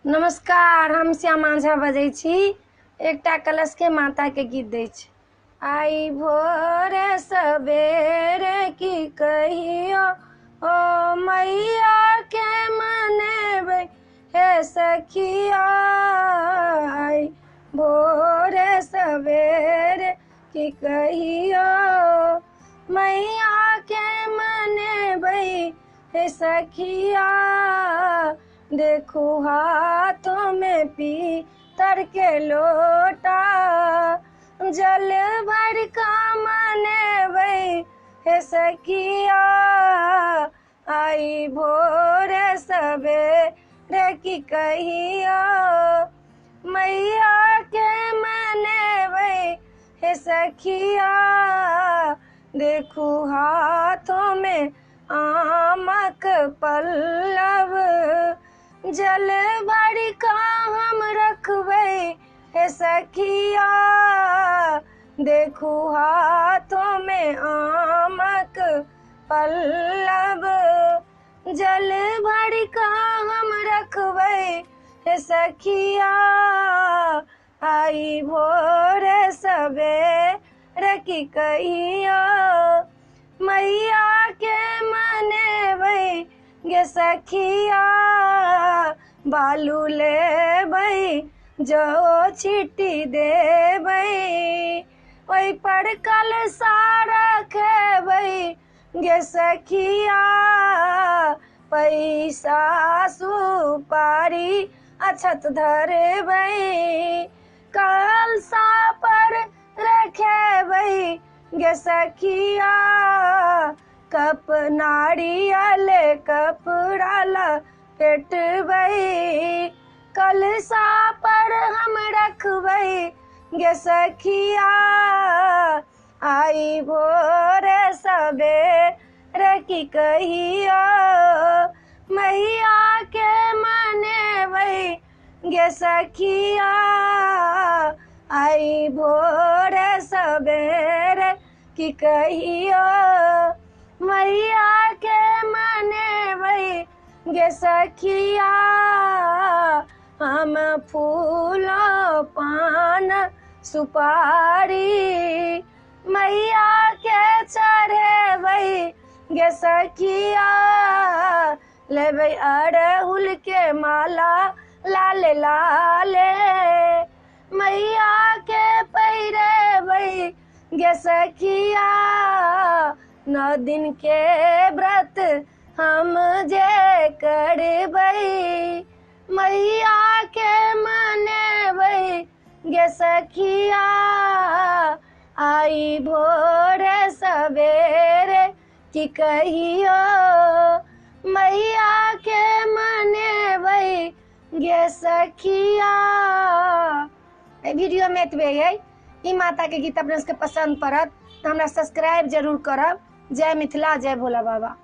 नमस्कार, हम श्यामा झा बजै छी। एकटा कलश के माता के गीत दै छी। आई भोरे सबेरे की कहियो ओ मैया के मनेबै हे सखिया। आई भोरे सबेरे की कहियो मैया के मनेबै हे सखिया। देखू हाथों में पीतर के लोटा, जल भर का मनेबै हे सखिया। आई भोरे सबेरे की कहियो मैया के मनेबै हे सखिया। देखू हाथों में आमक पल्लव, जल भर का हम रखबै हे सखिया। देखू हाथों में आमक पल्लव, जल भर का हम रखबै हे सखिया। आई भोरे सबेरे की कहियो मैया के मनेबै गे सखिया। बालू लेबै जो छिट्टी देबै, ओइ पर कलशा रखबै गे सखिया। पैसा सुपारी अक्षत धरबै, कलशा पर रखबै गे सखिया। कप नारियल कपड़ा लपेटबै, कलशा पर हम रखबै गे सखिया। आई भोरे सबेरे की कहियो मैया के मनेबै गे सखिया। आई भोरे सबेरे की कहियो मैया के मनेबै गे सखिया। हम फूलो पान सुपारी मैया के चढ़ेबै गे सखिया। लेबै अड़हुल के माला लाल लाले, मैया के पहिरेबै गे सखिया। 9 दिन के व्रत हम जे करबै मैया के मनेबै गे सखिया। आई भोरे सबेरे की कहियो मैया के मनेबै गे सखिया। वीडियो में एतबे अइ। ई माता के गीत अपने सबके पसंद पड़त तऽ हमरा सब्सक्राइब जरूर करब। जय मिथिला, जय भोला बाबा।